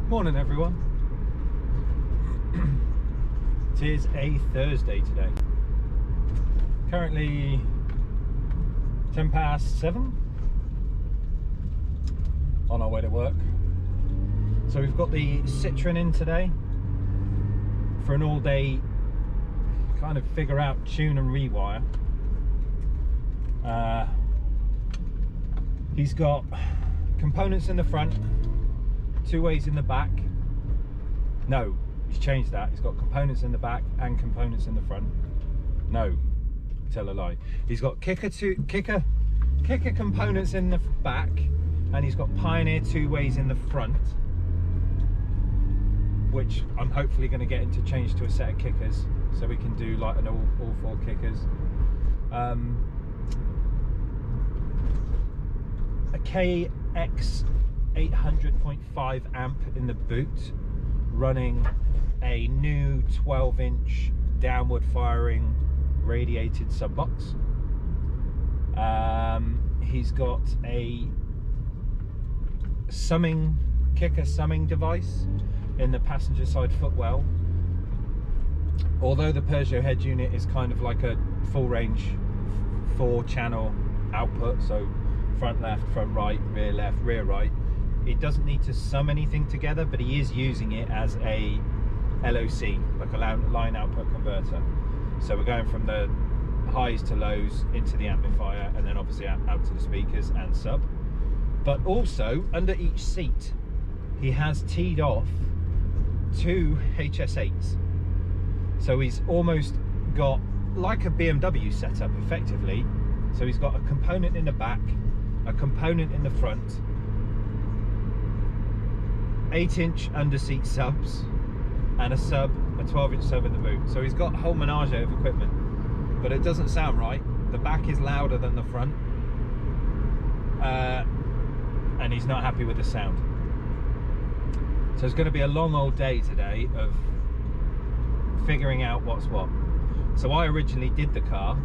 Morning everyone. It is a Thursday today. Currently 7:10 on our way to work. So we've got the Citroen in today for an all-day kind of figure out, tune and rewire. He's got components in the front, two ways in the back. No, he's changed that. He's got components in the back and components in the front. No, tell a lie. He's got kicker components in the back, and he's got Pioneer two ways in the front, which I'm hopefully going to get him to change to a set of kickers, so we can do like an all four kickers. A KX 800.5 amp in the boot, running a new 12-inch downward firing radiated sub box. He's got a kicker summing device in the passenger side footwell. Although the Peugeot head unit is kind of like a full range 4-channel output, so front left, front right, rear left, rear right, it doesn't need to sum anything together, but he is using it as a LOC, like a line output converter. So we're going from the highs to lows into the amplifier, and then obviously out to the speakers and sub. But also under each seat he has teed off two HS8s, so he's almost got like a BMW setup effectively. So he's got a component in the back, a component in the front, 8-inch under seat subs, and a 12-inch sub in the boot. So he's got a whole menage of equipment, but it doesn't sound right. The back is louder than the front, and he's not happy with the sound. So it's going to be a long old day today of figuring out what's what. So I originally did the car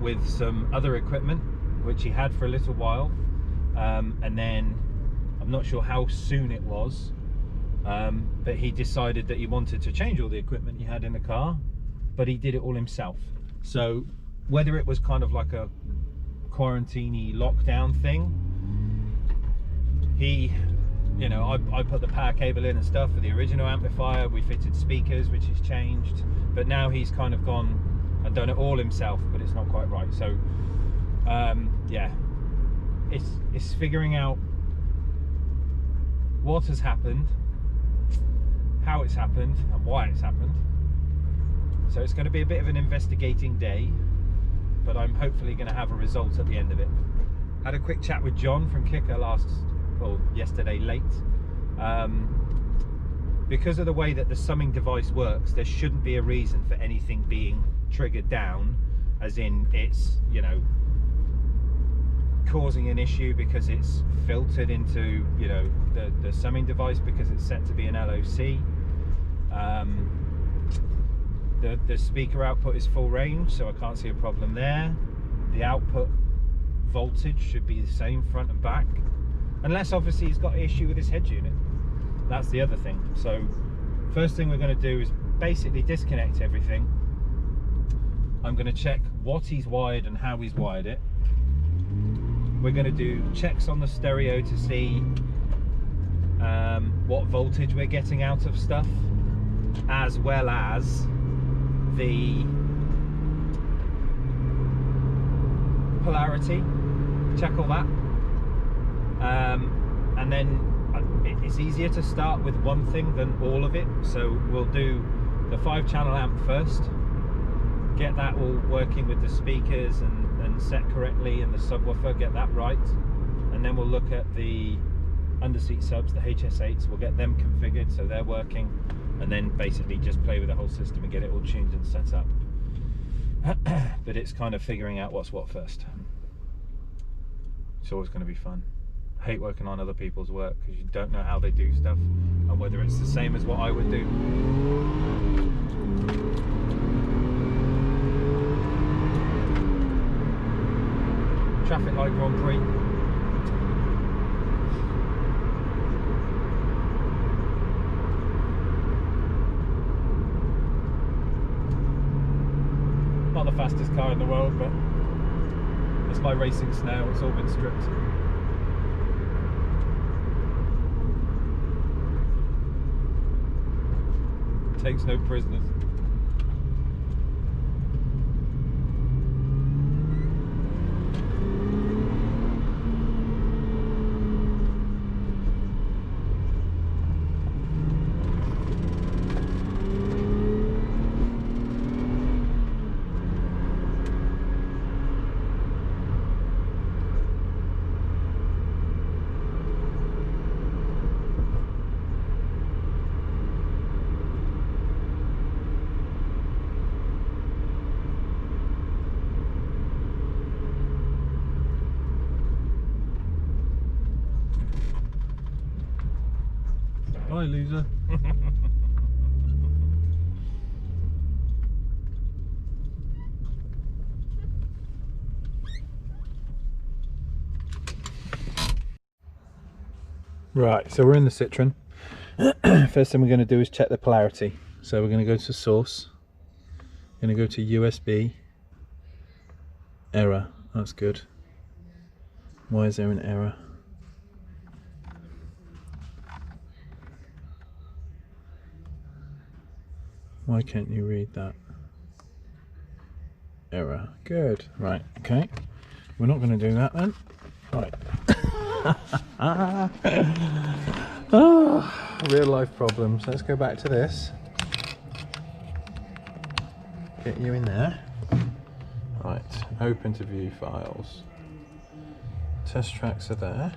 with some other equipment which he had for a little while, and then I'm not sure how soon it was, but he decided that he wanted to change all the equipment he had in the car, but he did it all himself. So whether it was kind of like a quarantine-y lockdown thing, he, you know, I put the power cable in and stuff for the original amplifier, we fitted speakers which he's changed, but now he's kind of gone and done it all himself, but it's not quite right. So yeah, it's figuring out what has happened, how it's happened, and why it's happened. So it's going to be a bit of an investigating day, but I'm hopefully going to have a result at the end of it. Had a quick chat with John from Kicker yesterday late. Because of the way that the summing device works, there shouldn't be a reason for anything being triggered down, as in it's, you know, causing an issue because it's filtered into, you know, the summing device because it's set to be an LOC. The speaker output is full range, so I can't see a problem there. The output voltage should be the same front and back, unless obviously he's got an issue with his head unit. That's the other thing. So first thing we're going to do is basically disconnect everything. I'm going to check what he's wired and how he's wired it. We're going to do checks on the stereo to see what voltage we're getting out of stuff, as well as the polarity, check all that. And then it's easier to start with one thing than all of it, so we'll do the 5-channel amp first, get that all working with the speakers and set correctly, and the subwoofer, get that right, and then we'll look at the underseat subs, the HS8s, we'll get them configured so they're working, and then basically just play with the whole system and get it all tuned and set up. But it's kind of figuring out what's what first. It's always going to be fun. I hate working on other people's work because you don't know how they do stuff and whether it's the same as what I would do. Traffic light Grand Prix. fastest car in the world, but it's my racing snail. It's all been stripped. Takes no prisoners. Bye, loser. Right, so we're in the Citroen. First thing we're going to do is check the polarity. So we're going to go to source, going to go to USB, error. That's good. Why is there an error? Why can't you read that? Error. Good. Right, okay. We're not going to do that then. Right. Oh, real life problems. Let's go back to this. Get you in there. Right, open to view files. Test tracks are there.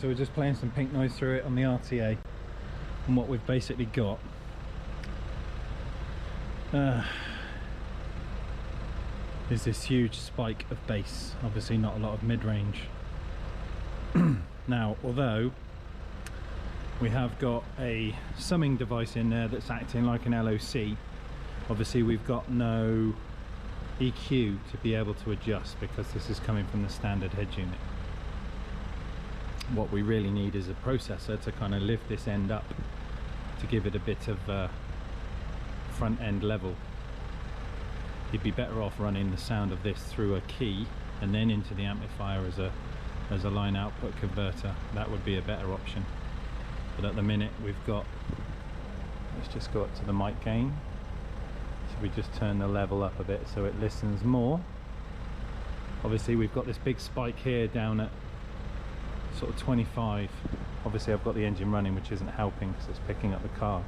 So we're just playing some pink noise through it on the RTA, and what we've basically got is this huge spike of bass, obviously not a lot of mid-range. Now, although we have got a summing device in there that's acting like an LOC, obviously we've got no EQ to be able to adjust because this is coming from the standard head unit. What we really need is a processor to kind of lift this end up to give it a bit of front end level. You'd be better off running the sound of this through a key and then into the amplifier as a line output converter. That would be a better option. But at the minute we've got, let's just go up to the mic gain. So we just turn the level up a bit so it listens more. Obviously we've got this big spike here down at sort of 25. Obviously I've got the engine running, which isn't helping because it's picking up the car.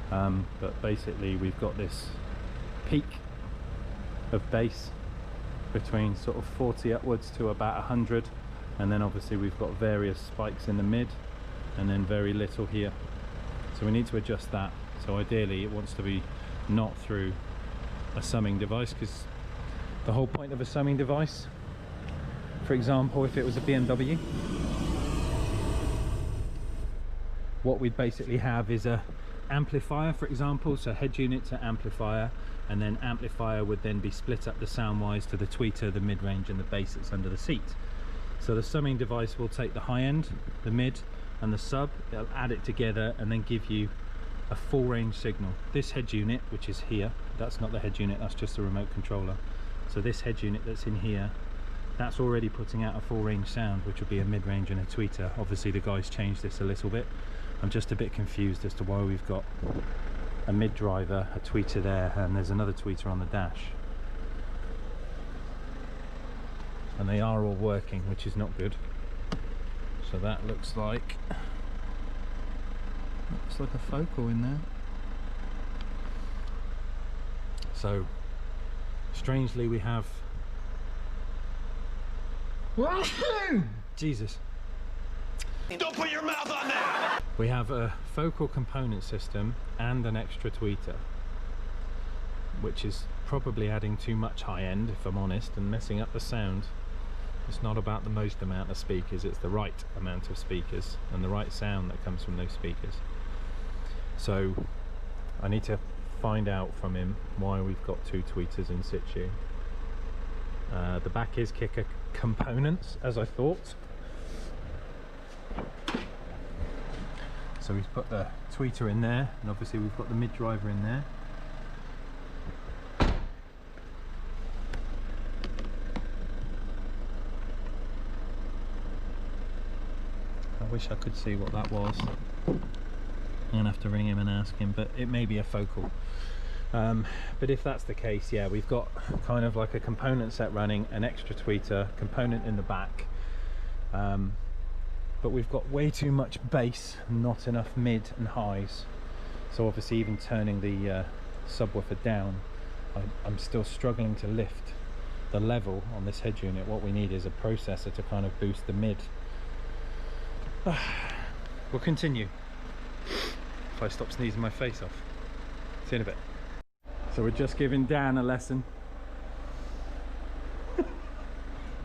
But basically we've got this peak of bass between sort of 40 upwards to about 100, and then obviously we've got various spikes in the mid and then very little here. So we need to adjust that. So ideally it wants to be not through a summing device, because the whole point of a summing device, for example, if it was a BMW, what we'd basically have is a amplifier, for example, so head unit to amplifier, and then amplifier would then be split up the sound wise to the tweeter, the mid-range and the bass that's under the seat. So the summing device will take the high end, the mid and the sub, it'll add it together and then give you a full range signal. This head unit, which is here, that's not the head unit, that's just the remote controller. So this head unit that's in here, that's already putting out a full range sound, which will be a mid-range and a tweeter. Obviously the guys changed this a little bit. I'm just a bit confused as to why we've got a mid driver, a tweeter there, and there's another tweeter on the dash. And they are all working, which is not good. So that looks like a focal in there. So strangely we have Jesus. Don't put your mouth on that! We have a focal component system and an extra tweeter, which is probably adding too much high end, if I'm honest, and messing up the sound. It's not about the most amount of speakers, it's the right amount of speakers and the right sound that comes from those speakers. So I need to find out from him why we've got two tweeters in situ. The back is kicker components, as I thought. So we've put the tweeter in there, and obviously we've got the mid driver in there. I wish I could see what that was. I'm gonna have to ring him and ask him, but it may be a focal. But if that's the case, yeah, we've got kind of like a component set running, an extra tweeter component in the back, but we've got way too much bass, not enough mid and highs. So obviously even turning the subwoofer down, I'm still struggling to lift the level on this head unit. What we need is a processor to kind of boost the mid. We'll continue if I stop sneezing my face off. See you in a bit. So we're just giving Dan a lesson.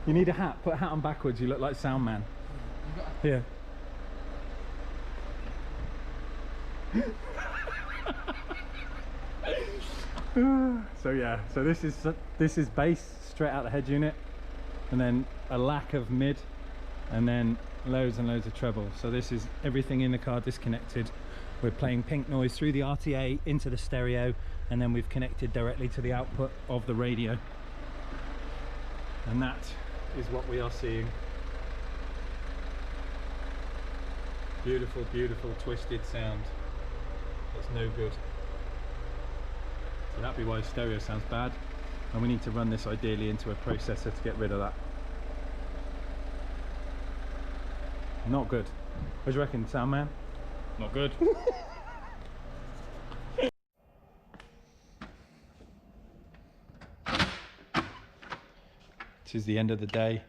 You need a hat. Put a hat on backwards. You look like Sound Man. Here. So yeah. So this is bass straight out the head unit, and then a lack of mid, and then loads and loads of treble. So this is everything in the car disconnected. We're playing pink noise through the RTA into the stereo, and then we've connected directly to the output of the radio, and that is what we are seeing. Beautiful, beautiful twisted sound. That's no good. So that'd be why stereo sounds bad, and we need to run this ideally into a processor to get rid of that. Not good. What do you reckon, Sound Man? Not good. This is the end of the day.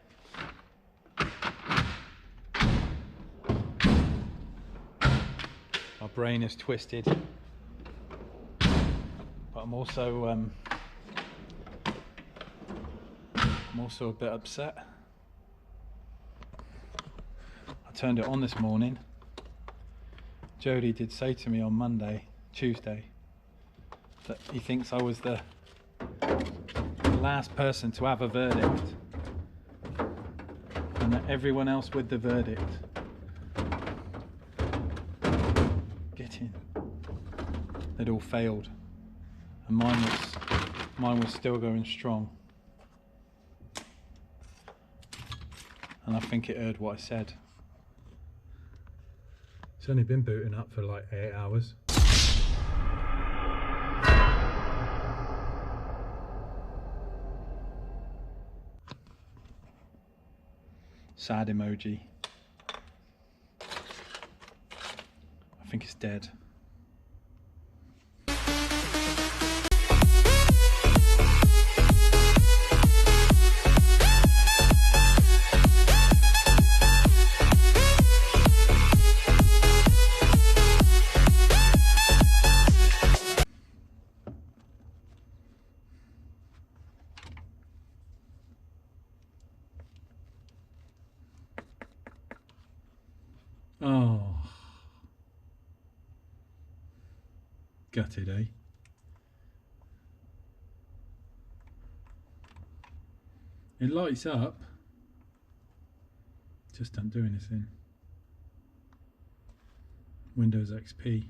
My brain is twisted, but I'm also a bit upset. I turned it on this morning. Jody did say to me on Tuesday, that he thinks I was the last person to have a verdict, and that everyone else with the verdict. Get in. they'd all failed, and mine was still going strong. And I think it heard what I said. It's only been booting up for like 8 hours. Sad emoji. I think it's dead. Oh, gutted, eh? It lights up, just don't do anything. Windows XP.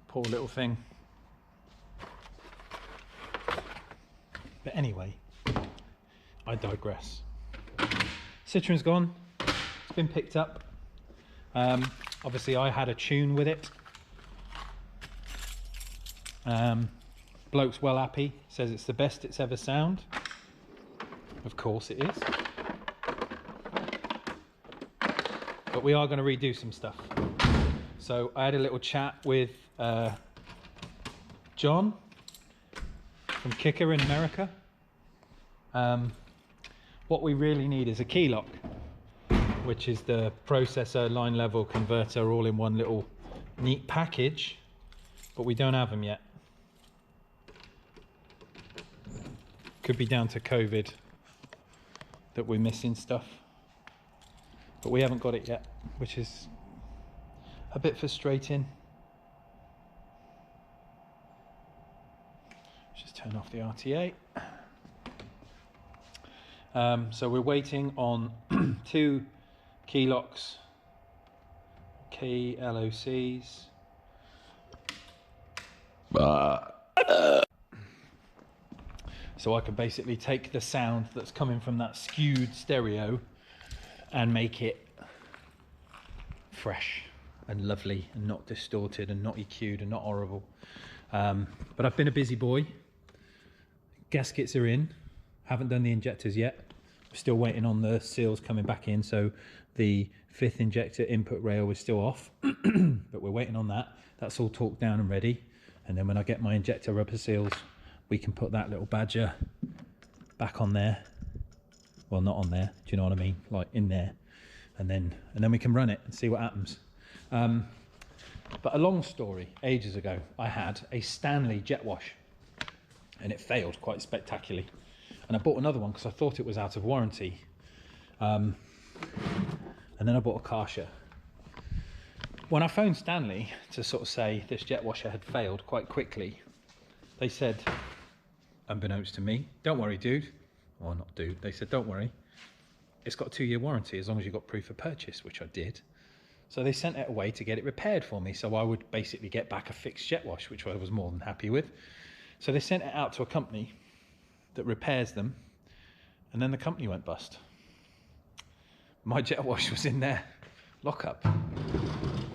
Poor little thing. But anyway, I digress. Citroen's gone, it's been picked up. Obviously I had a tune with it. Bloke's well happy, says it's the best it's ever sound. Of course it is. But we are going to redo some stuff. So I had a little chat with John from Kicker in America. What we really need is a key lock, which is the processor, line level, converter, all in one little neat package, but we don't have them yet. Could be down to COVID that we're missing stuff, but we haven't got it yet, which is a bit frustrating. Just turn off the RTA. So we're waiting on 2 key locks, key LOCs. So I can basically take the sound that's coming from that skewed stereo and make it fresh and lovely and not distorted and not EQ'd and not horrible. But I've been a busy boy. Gaskets are in. Haven't done the injectors yet. Still waiting on the seals coming back in, so the 5th injector input rail is still off. But we're waiting on that. That's all torqued down and ready. And then when I get my injector rubber seals, we can put that little badger back on there. Well, not on there, do you know what I mean? Like in there. And then we can run it and see what happens. But a long story, ages ago, I had a Stanley jet wash and it failed quite spectacularly. And I bought another one because I thought it was out of warranty. And then I bought a Karcher. When I phoned Stanley to sort of say this jet washer had failed quite quickly, they said, unbeknownst to me, don't worry, dude. Well, not dude. They said, don't worry. It's got a 2-year warranty as long as you've got proof of purchase, which I did. So they sent it away to get it repaired for me. So I would basically get back a fixed jet wash, which I was more than happy with. So they sent it out to a company that repairs them. And then the company went bust. My jet wash was in their lockup.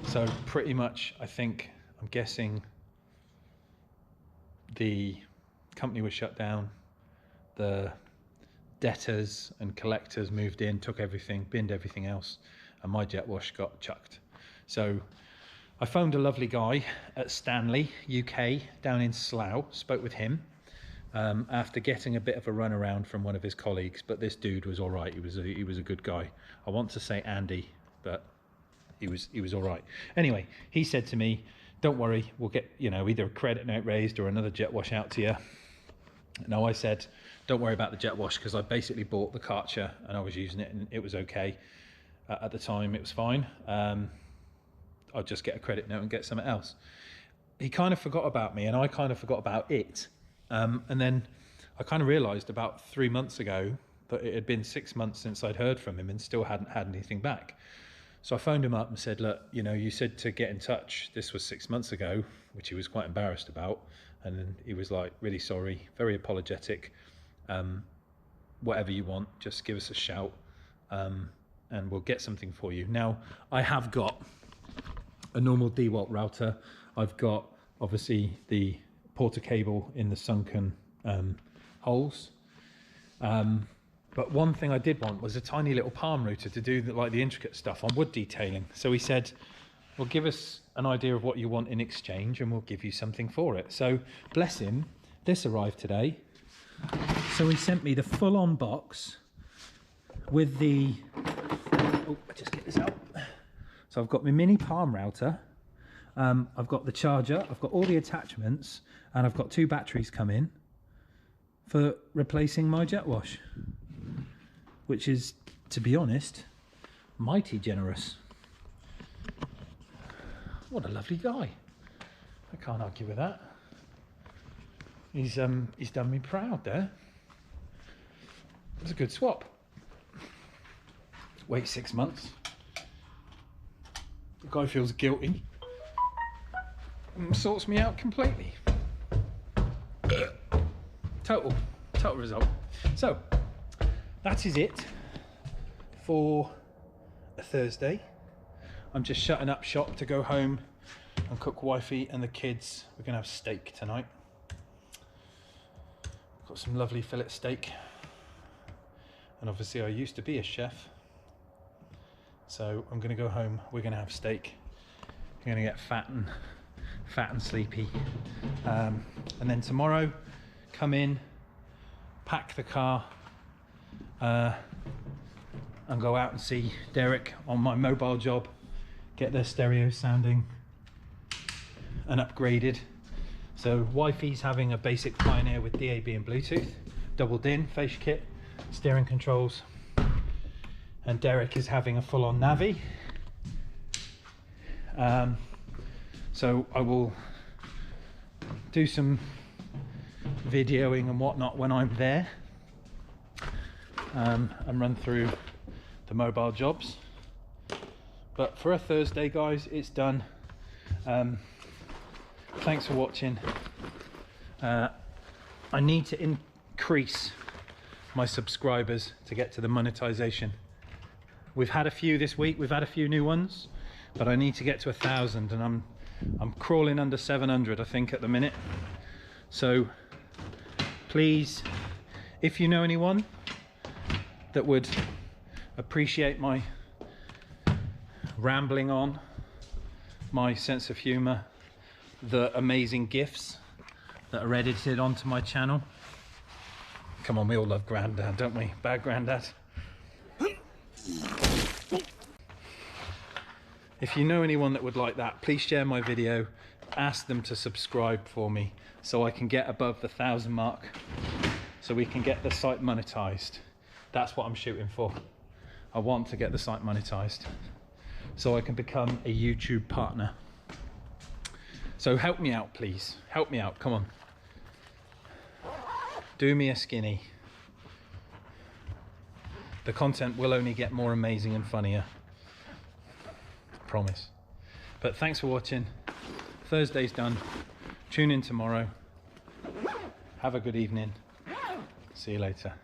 So pretty much, I'm guessing the company was shut down. The debtors and collectors moved in, took everything, binned everything else, and my jet wash got chucked. So I phoned a lovely guy at Stanley, UK, down in Slough, spoke with him after getting a bit of a runaround from one of his colleagues, but this dude was all right. He was a good guy. I want to say Andy, but he was all right. Anyway, he said to me, don't worry, we'll get, either a credit note raised or another jet wash out to you. No, I said, don't worry about the jet wash because I basically bought the Karcher and I was using it and it was okay. At the time, it was fine. I'll just get a credit note and get something else. He kind of forgot about me and I kind of forgot about it. And then I kind of realised about 3 months ago that it had been 6 months since I'd heard from him and still hadn't had anything back. So I phoned him up and said, look, you know, you said to get in touch. This was 6 months ago, which he was quite embarrassed about. And then he was like, really sorry, very apologetic. Whatever you want, just give us a shout, and we'll get something for you. Now, I have got a normal DWALT router. I've got, obviously, the Porter cable in the sunken holes. But one thing I did want was a tiny little palm router to do the intricate stuff on wood detailing. So he said, well, give us an idea of what you want in exchange and we'll give you something for it. So bless him, this arrived today. So he sent me the full-on box with the, oh, I just get this out. So I've got my mini palm router. I've got the charger, I've got all the attachments, and I've got 2 batteries come in for replacing my jet wash, which is, to be honest, mighty generous. What a lovely guy. I can't argue with that. He's done me proud there. It's a good swap. Wait 6 months. The guy feels guilty and sorts me out completely. Total result. So that is it for a Thursday. I'm just shutting up shop to go home and cook wifey and the kids. We're gonna have steak tonight. Got some lovely fillet steak, and obviously I used to be a chef, so I'm gonna go home. We're gonna have steak. I'm gonna get fat and sleepy, and then tomorrow come in, pack the car, and go out and see Derek on my mobile job, get their stereo sounding and upgraded. So wifey's having a basic Pioneer with DAB and Bluetooth, double DIN, face kit, steering controls, and Derek is having a full-on Navi. So I will do some videoing and whatnot when I'm there, and run through the mobile jobs. But for a Thursday, guys, it's done. Thanks for watching. I need to increase my subscribers to get to the monetization. We've had a few this week, we've had a few new ones, but I need to get to 1,000, and I'm crawling under 700, I think, at the minute. So please, if you know anyone that would appreciate my rambling on, my sense of humor, the amazing gifs that are edited onto my channel. Come on, we all love Grandad, don't we? Bad Grandad. If you know anyone that would like that, please share my video, ask them to subscribe for me so I can get above the 1,000 mark, so we can get the site monetized. That's what I'm shooting for. I want to get the site monetized so I can become a YouTube partner. So help me out, please. Help me out, come on. Do me a skinny. The content will only get more amazing and funnier. Promise. But thanks for watching. Thursday's done. Tune in tomorrow. Have a good evening. See you later.